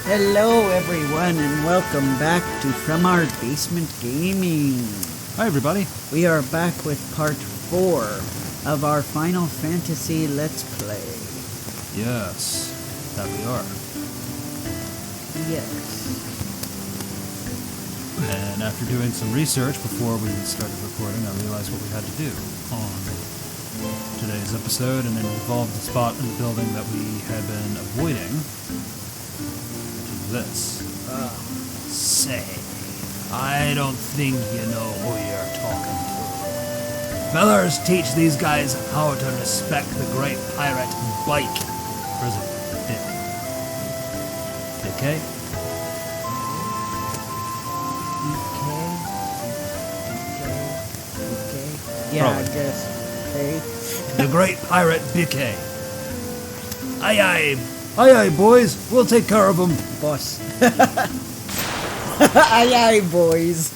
Hello everyone and welcome back to From Our Basement Gaming. Hi everybody. We are back with part 4 of our Final Fantasy Let's Play. Yes, that we are. Yes. And after doing some research before we started recording, I realized what we had to do on today's episode, and then revolved the spot in the building that we had been avoiding, which is this. Say, I don't think you know who you're talking to. Fellers, teach these guys how to respect the great pirate bike. Or is it Dick? Okay? Okay. Yeah, Probably. I guess. Okay. The great pirate Bickey. Aye aye. Aye aye, boys. We'll take care of him. Boss. Aye aye, boys.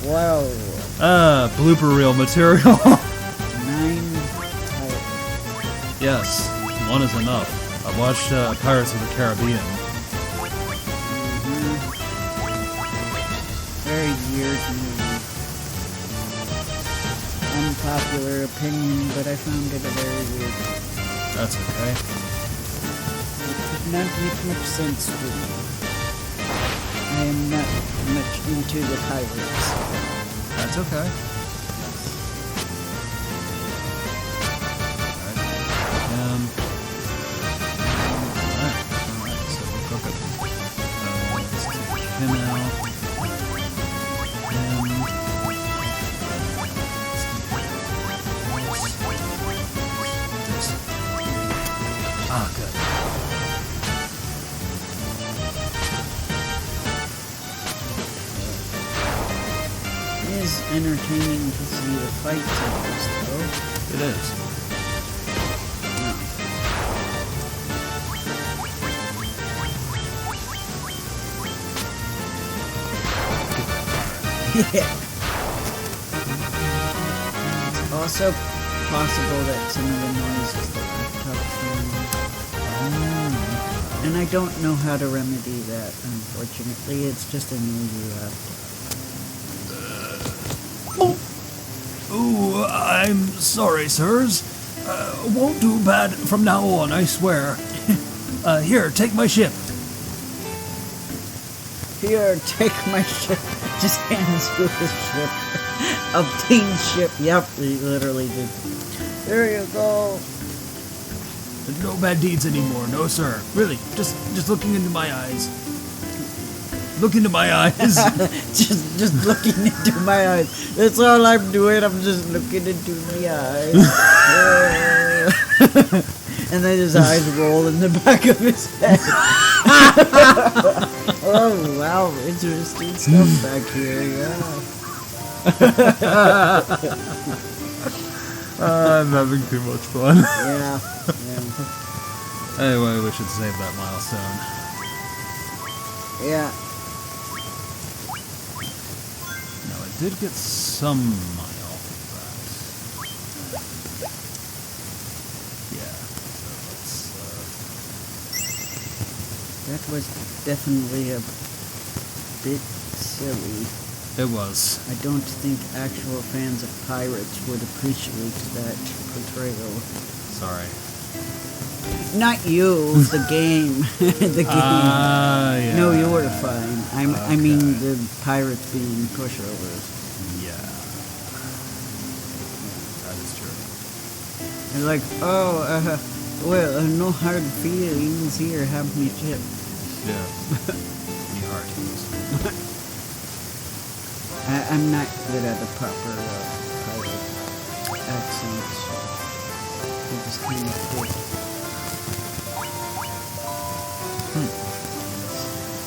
Wow. Blooper reel material. 9 pirates. Yes, one is enough. I watched Pirates of the Caribbean. Very weird movie. Unpopular opinion, but I found it a very weird movie. That's okay. It did not make much sense to me. I am not much into the pirates. That's okay. Alright, so we'll cook it. Let's take him out. Ah, good. It is entertaining to see the fight scenes, though. It is. Yeah. It's also possible that some of the noise is the laptop phone. And I don't know how to remedy that, unfortunately. It's just a noisy laptop. Oh, I'm sorry, sirs. Won't do bad from now on, I swear. Here, take my ship. Here, take my ship. Just hands you the ship. Obtain ship. Yep, he literally did. There you go. No bad deeds anymore, no sir. Really, just looking into my eyes. Look into my eyes. just looking into my eyes. That's all I'm doing. I'm just looking into my eyes. And then his eyes roll in the back of his head. Oh, wow. Interesting stuff back here, yeah. I'm having too much fun. Yeah. Anyway, we should save that milestone. Yeah. Now, I did get some money off of that. Yeah, so That was definitely a bit silly. it was. I don't think actual fans of pirates would appreciate that portrayal. Sorry. Not you, the game. The game. Yeah. No, you were fine. I mean Okay. the pirates being pushovers. Yeah. That is true. And like, oh, well, no hard feelings here, have me chip. Yeah. Any hard feelings. I'm not good at a proper pirate accent. I just kind of quit.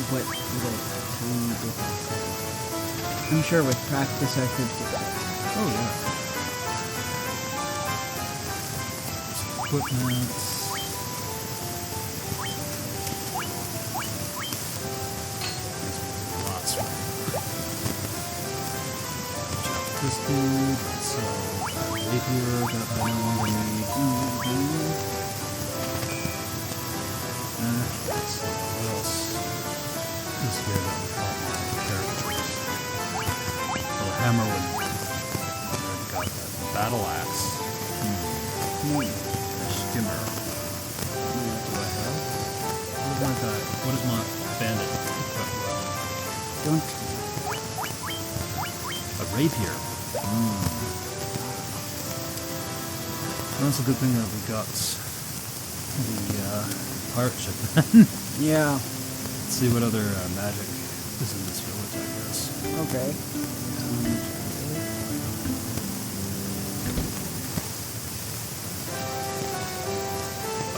What little tiny bit. I'm sure with practice I could do that. Oh, yeah. Equipment. Lots right. This dude, so rapier that I no longer need. Let's see, what else is here that would help my character? Well, a hammer would. I've got a battle axe. A skimmer. What do I have? What is my bandit equipped with? Don't. A rapier. Well, it's a good thing that we got the pirate ship then. Yeah. Let's see what other magic is in this village, I guess. Okay.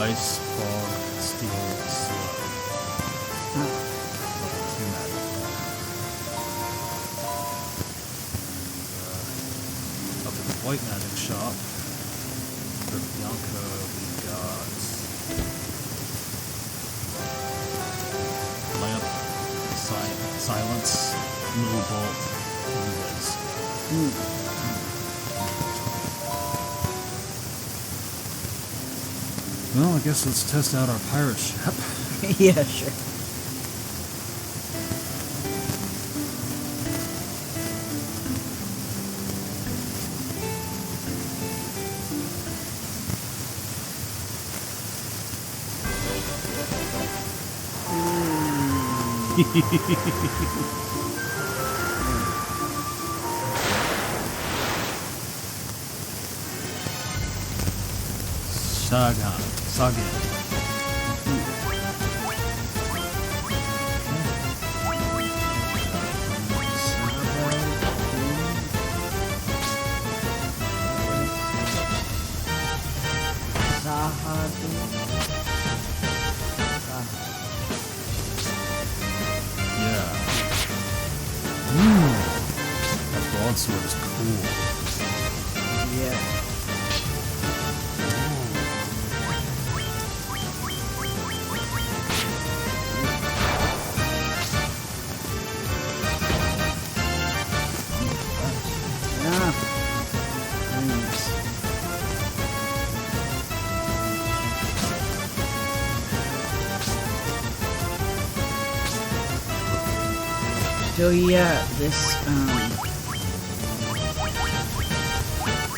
Ice, fog, steel, slow. Level 2 magic. Up at the white magic shop, for Bianca, we got lamp, silence, little bolt, and whiz. Well, I guess let's test out our pirate ship. Yeah, sure. Sagan. Yeah. That broadsword is cool. Yeah. So yeah, this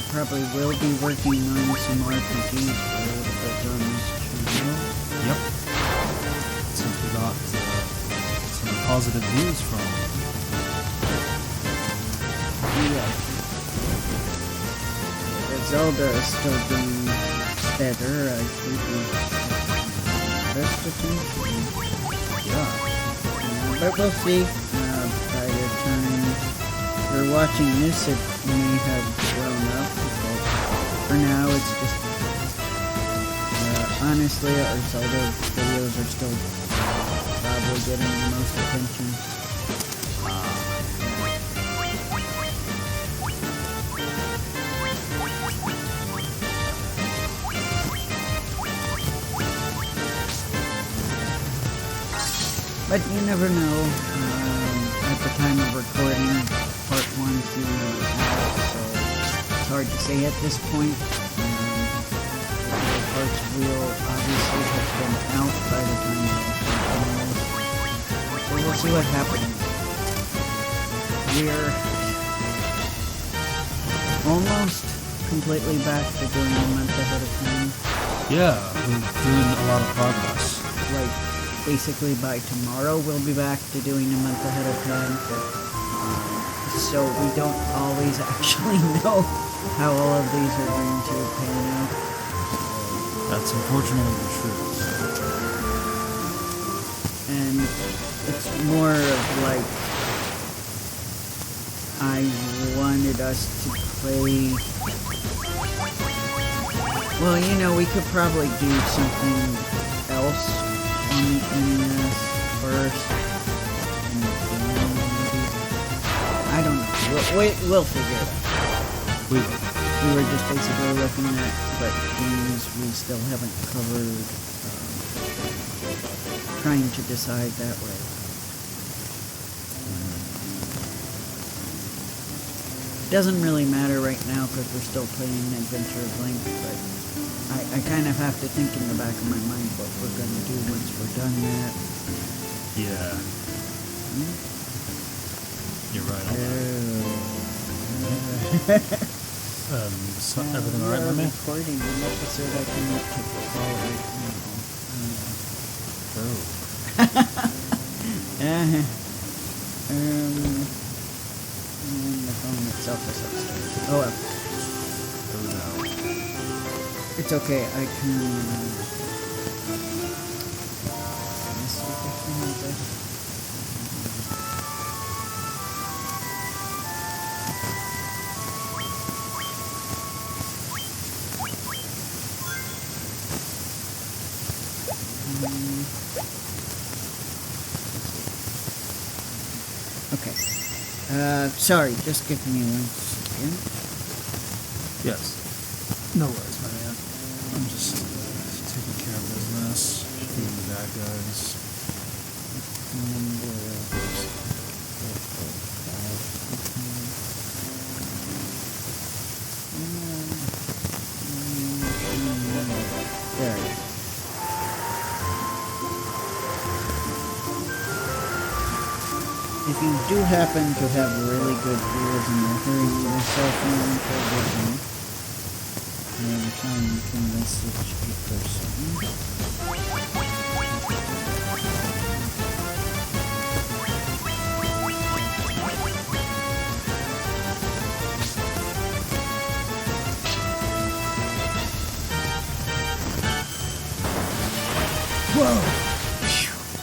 probably will be working on some RPGs for a little bit on this channel. Yep. Since we got some positive news from Yeah. Zelda is still doing better. I think best attention. yeah. But we'll see. By the time you're watching this, it may have grown up. But for now, it's just... honestly, our Zelda videos are still probably getting the most attention. But you never know. At the time of recording, part 1's being out, so it's hard to say at this point. The parts will obviously have been out by the time of this. So we'll see what happens. We're almost completely back to doing a month ahead of time. Yeah, we're doing a lot of progress. Like, basically by tomorrow we'll be back to doing a month ahead of time, so we don't always actually know how all of these are going to pan out. That's unfortunately the truth. And it's more of like, I wanted us to play, well, you know, we could probably do something else on the NES first, and then maybe, I don't know, we'll figure it out. We will. We were just basically looking at what games we still haven't covered, trying to decide that way. Doesn't really matter right now because we're still playing Adventure of Link, but I kind of have to think in the back of my mind what we're going to do once we're done that. Yeah. You're right on that. So everything alright with me? Recording an episode I cannot take the call right now. Oh. And the phone itself is upstairs. Oh well. Oh no. It's okay, I can... Okay. Sorry, just give me 1 second. Yes. No worries, my man. I'm just taking care of business. Feeding the bad guys. There it is. If you do happen to have really good ears and you're hearing yourself on, forgive me. I'm trying to message a person. Whoa!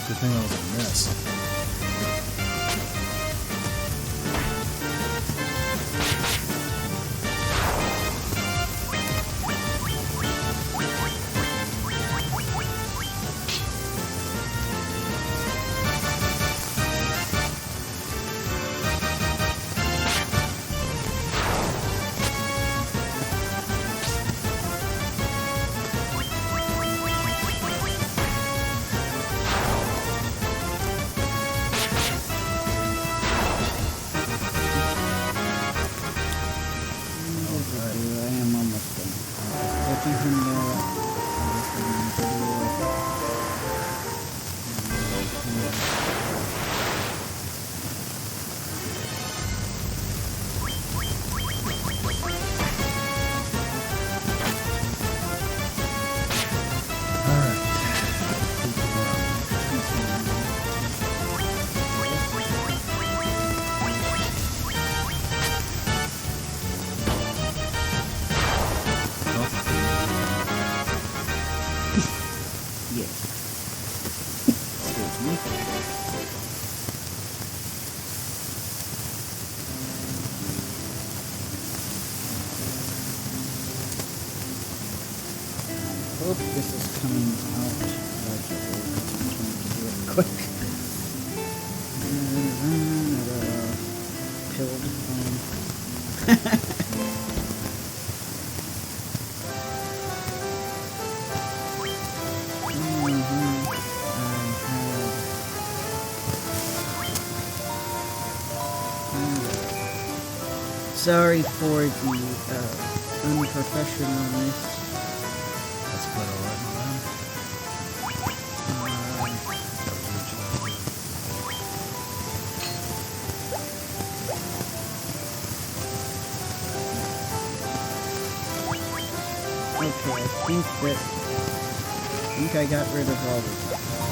Good thing that was a miss. Hope this is coming out legibly. I'm trying to do it quick. Pilled phone. Sorry for the unprofessionalness. That's quite alright, my man. Okay, I think I got rid of all the typos.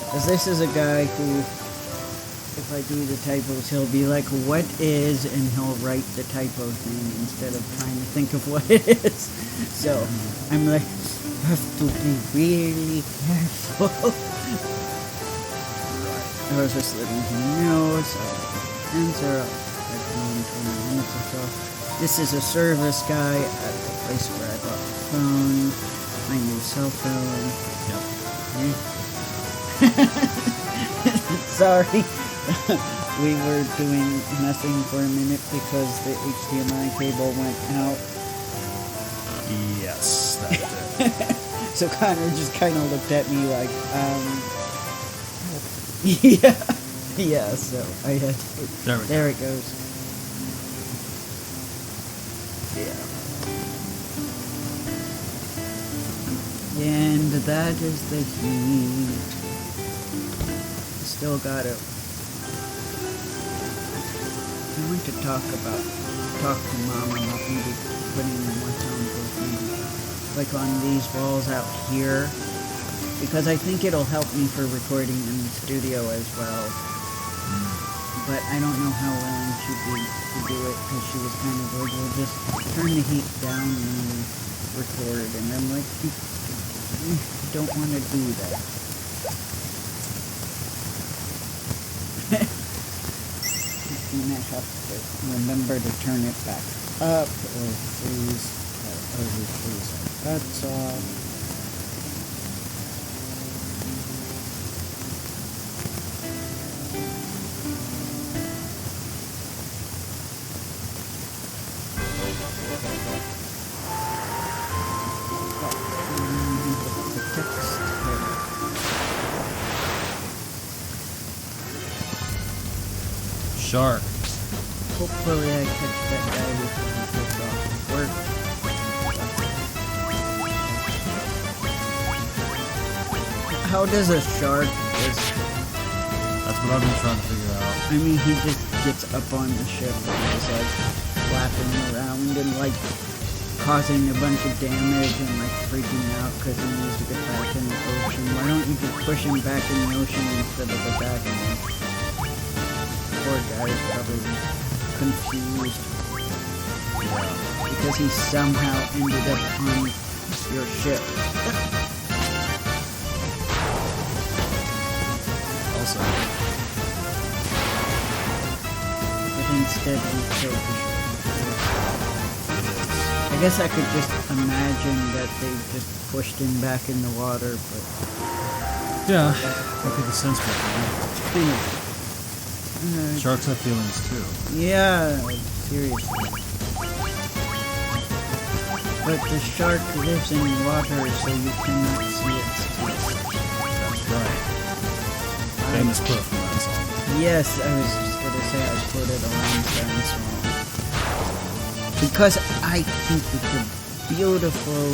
Because this is a guy who, if I do the typos, he'll be like, what is, and he'll write the typo thing instead of trying to think of what it is. So, I'm like, have to be really careful. I was just letting him know, so answer at 20 minutes or so. This is a service guy at the place where I bought the phone, my new cell phone. Yep. Sorry. We were doing nothing for a minute because the HDMI cable went out. Yes, that did. So Connor just kind of looked at me like, yeah, so I had to, there it goes. Yeah. And that is the heat. still gotta... I want to talk to Mom about maybe putting more soundboard maybe like on these walls out here, because I think it'll help me for recording in the studio as well. But I don't know how willing she'd be to do it, because she was kind of like, well, just turn the heat down and record, and I'm like, I don't want to do that. I have to remember to turn it back up, or freeze that's off. Shark. Hopefully I catch that guy before he gets off work. How does a shark just... That's what I've been trying to figure out. I mean, he just gets up on the ship and just like flapping around and like causing a bunch of damage and like freaking out because he needs to get back in the ocean. Why don't you just push him back in the ocean instead of attacking him? Poor guy is probably confused. Yeah. Because he somehow ended up on your ship. Also. But instead we killed the ship. I guess I could just imagine that they just pushed him back in the water, but... Yeah, that could be sensible. Sharks have feelings too. Yeah, seriously. But the shark lives in water, so you cannot see its teeth. That's right. Famous quote from that song. Yes, I was just gonna say I quoted a long song. Because I think it's a beautiful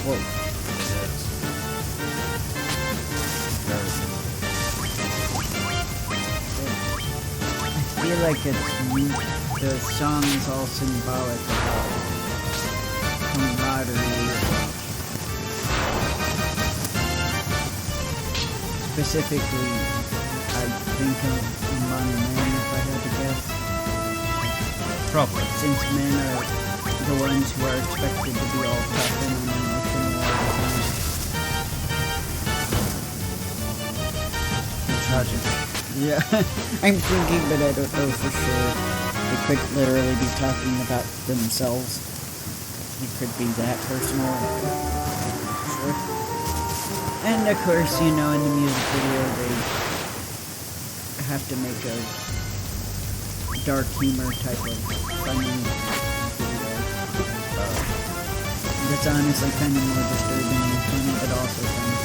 quote. I feel like the song is all symbolic about camaraderie. Specifically, I think of among men, if I had to guess. Probably. Since men are the ones who are expected to be all tough and emotional all the time. Tragic. Yeah, I'm thinking, but I don't know for sure. They could literally be talking about themselves. It could be that personal. Sure. And of course, you know, in the music video, they have to make a dark humor type of funny video. That's honestly kind of more disturbing and funny, but also funny.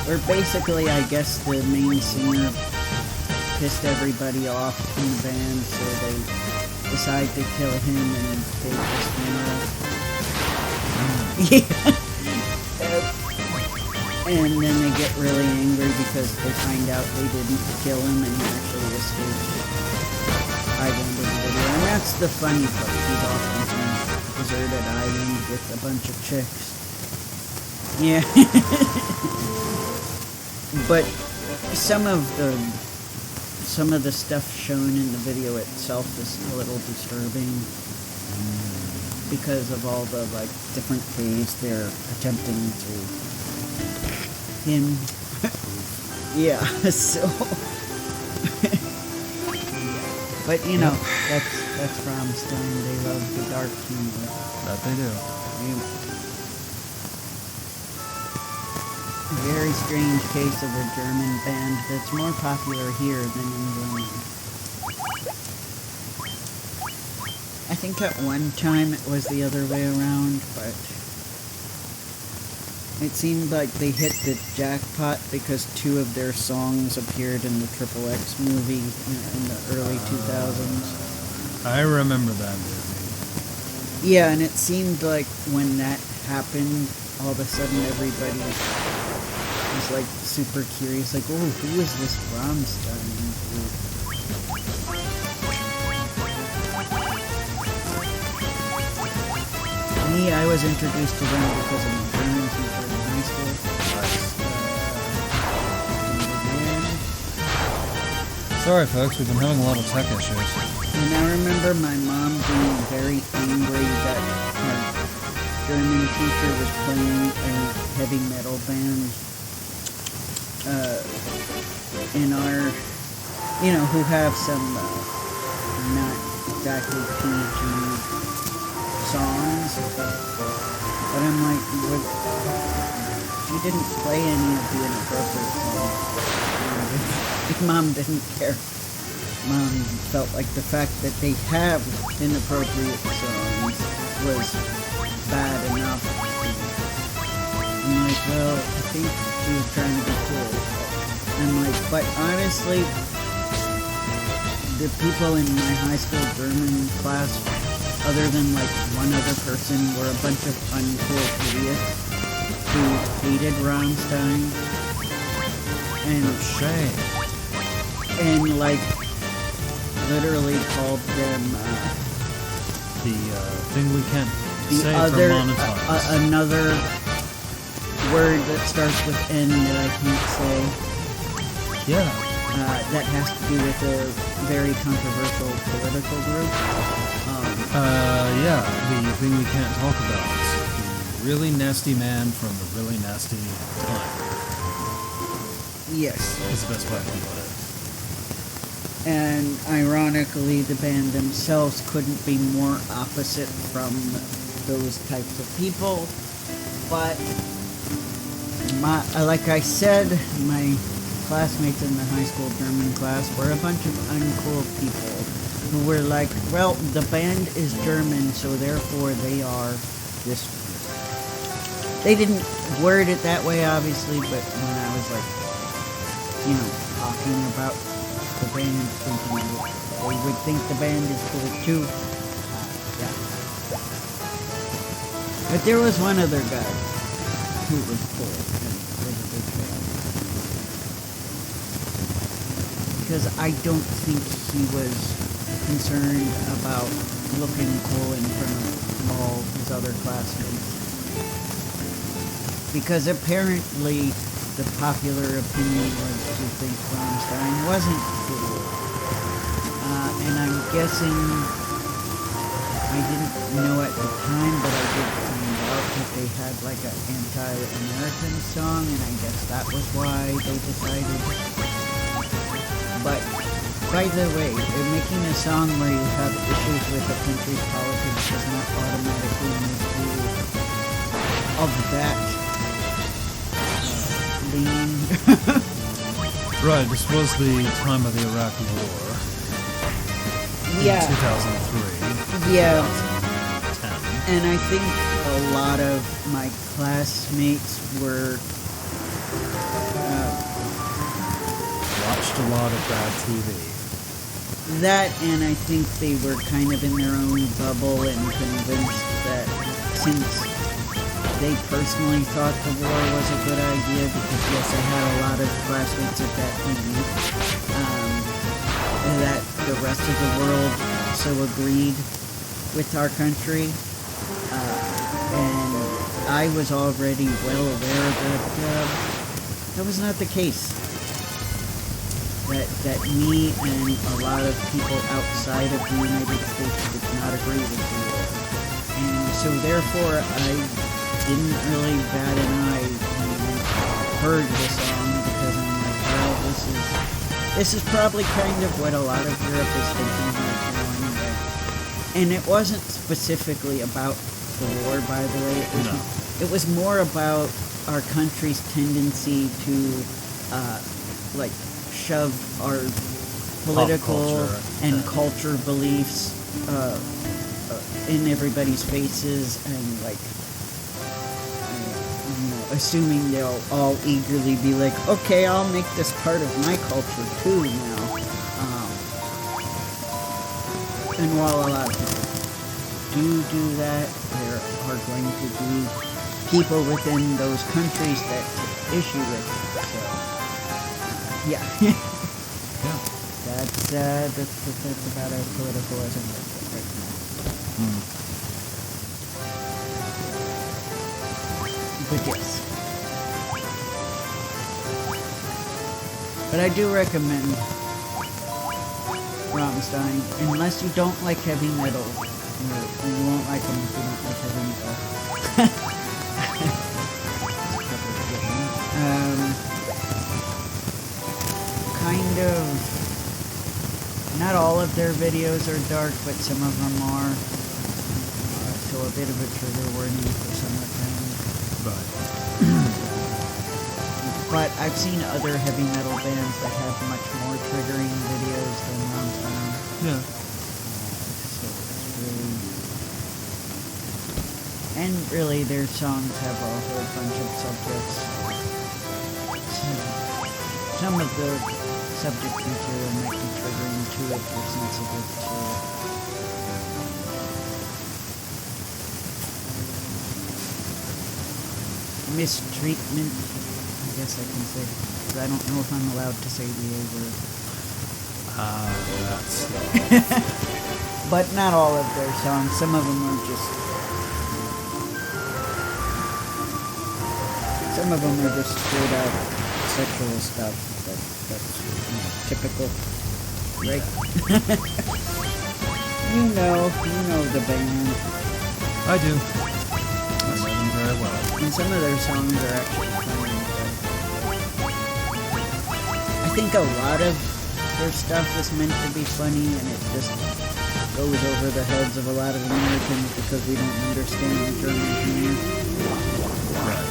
Where basically, I guess the main singer pissed everybody off in the band, so they decide to kill him and take his funeral. Yeah. And then they get really angry because they find out they didn't kill him and he actually escaped by the end of the video. And that's the funny part. He's off on some deserted island with a bunch of chicks. Yeah. But some of the stuff shown in the video itself is a little disturbing because of all the like different ways they're attempting to him. Yeah, so but you know, that's Rammstein. They love the dark humor. That they do. Very strange case of a German band that's more popular here than in England. I think at one time it was the other way around, but it seemed like they hit the jackpot because 2 of their songs appeared in the Triple X movie in the early 2000s. I remember that movie. Yeah, and it seemed like when that happened, all of a sudden everybody was like super curious, like, oh, who is this Rammstein group? Me, I was introduced to them because of my German teacher in high school. Sorry, folks, we've been having a lot of tech issues. And I remember my mom being very angry that our German teacher was playing a heavy metal band in our, who have some not exactly PG songs. But I'm like, she didn't play any of the inappropriate songs. Mom didn't care. Mom felt like the fact that they have inappropriate songs was bad enough. I'm like, well, I think she was trying to be cool. I'm like, but honestly, the people in my high school German class, other than like one other person, were a bunch of uncool idiots who hated Rammstein. And shame. And like literally called them the thing we can't say other for monetize. Another word that starts with N that I can't say. Yeah. That has to do with a very controversial political group. Yeah, the thing we can't talk about. The really nasty man from the really nasty time. Yes. Is the best way I can put it. And ironically, the band themselves couldn't be more opposite from those types of people. But, like I said, my classmates in the high school German class were a bunch of uncool people who were like, well, the band is German, so therefore they are this. They didn't word it that way, obviously, but when I was like, talking about the band, thinking they would think the band is cool too. Yeah. But there was one other guy who was cool and was a big fan. Because I don't think he was concerned about looking cool in front of all his other classmates. Because apparently the popular opinion was to think Rammstein wasn't cool. And I'm guessing, I didn't know at the time, but I did find out that they had like an anti-American song, and I guess that was why they decided. But, by the way, making a song where you have issues with the country's politics does not automatically make you of that lean. Right, this was the time of the Iraq War. Yeah. 2003. Yeah. 2010. And I think a lot of my classmates were watched a lot of bad TV. That, and I think they were kind of in their own bubble and convinced that since they personally thought the war was a good idea, because yes, I had a lot of classmates at that age, that the rest of the world so agreed with our country, and I was already well aware that that was not the case. That me and a lot of people outside of the United States did not agree with the war. And so therefore I didn't really bat an eye when I heard the song, because I'm like, well, this is probably kind of what a lot of Europe is thinking right now anyway. And it wasn't specifically about the war, by the way. It was more about our country's tendency to shove our political and culture beliefs in everybody's faces, and assuming they'll all eagerly be like, okay, I'll make this part of my culture too now. And while a lot of people do that, there are going to be people within those countries that take issue with it. So, yeah. Yeah. That's about as political as I'm going right now. But yes. But I do recommend Rammstein, unless you don't like heavy metal. You won't like them if you don't like heavy metal. Kind of, not all of their videos are dark, but some of them are. So a bit of a trigger warning for some of them. Right. But I've seen other heavy metal bands that have much more triggering videos than Rammstein. Yeah. So it's really... And really, their songs have a whole bunch of subjects. Some of the subject material might be triggering to it or sensitive to it. Mistreatment, I guess I can say. But I don't know if I'm allowed to say the A word. That's... But not all of their songs. Some of them are just... Some of them are just straight out sexual stuff. That's typical, right? you know the band. I do. I know them very well. And some of their songs are actually funny. I think a lot of their stuff is meant to be funny, and it just goes over the heads of a lot of Americans because we don't understand the German humor. Right.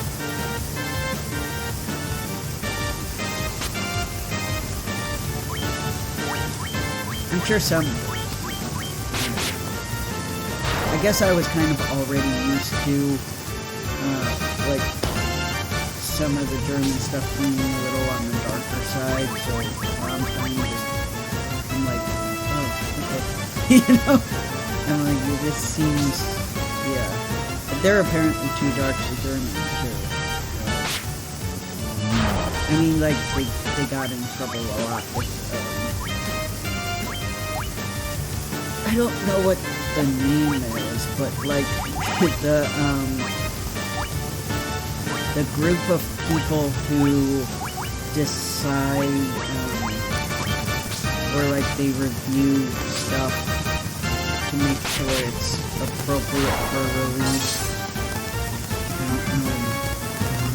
I'm sure some... I guess I was kind of already used to, like, some of the German stuff being a little on the darker side, so I'm like, oh, okay. you know? I'm like, this seems... Yeah. But they're apparently too dark for German, too. I mean, like, they got in trouble a lot with... I don't know what the name is, but like the group of people who decide or like they review stuff to make sure it's appropriate for release. I don't know.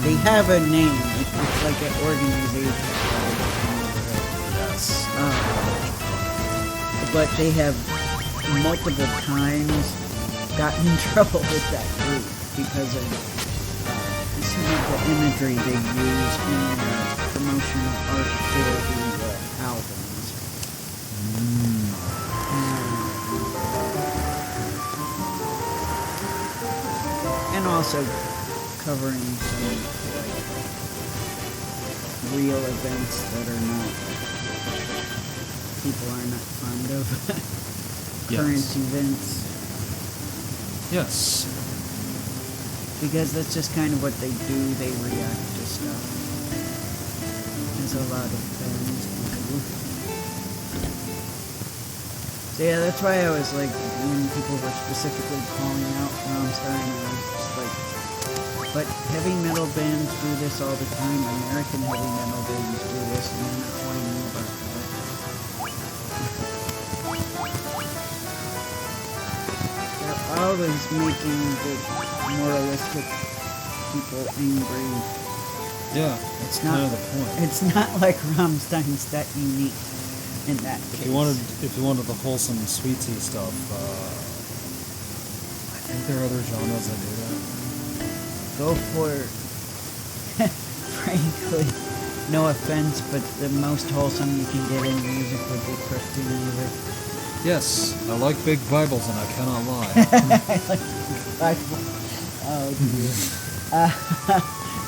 They have a name. It's like an organization. Yes. But they have multiple times gotten in trouble with that group because of some of the imagery they use in the promotional art for the albums. And also covering some like real events that are not people are not fond of. Current events. Yes. Because that's just kind of what they do. They react to stuff. As a lot of bands do. So yeah, that's why I was like, when people were specifically calling out Rammstein, I was just like, but heavy metal bands do this all the time. American heavy metal bands do this, and they're not whining about that. Always making the moralistic people angry. Yeah, that's kind of the point. It's not like Rammstein's that unique in that case. If you wanted the wholesome, sweet-tea stuff, I think there are other genres that do that. Go for it. Frankly, no offense, but the most wholesome you can get in music would be Christian music. Yes, I like big Bibles and I cannot lie. I like Bible. Oh,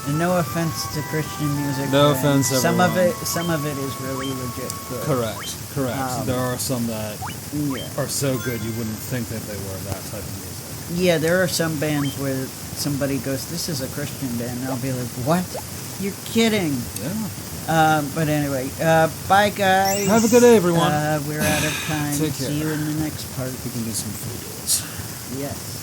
dear. No offense to Christian music. No offense, everyone. Some of it is really legit good. Correct. There are some that Yeah. are so good you wouldn't think that they were that type of music. Yeah, there are some bands where somebody goes, "This is a Christian band," and I'll be like, "What? You're kidding." Yeah. But anyway, bye guys. Have a good day, everyone. We're out of time. Take care. See you in the next part. We can do some photos. Yes.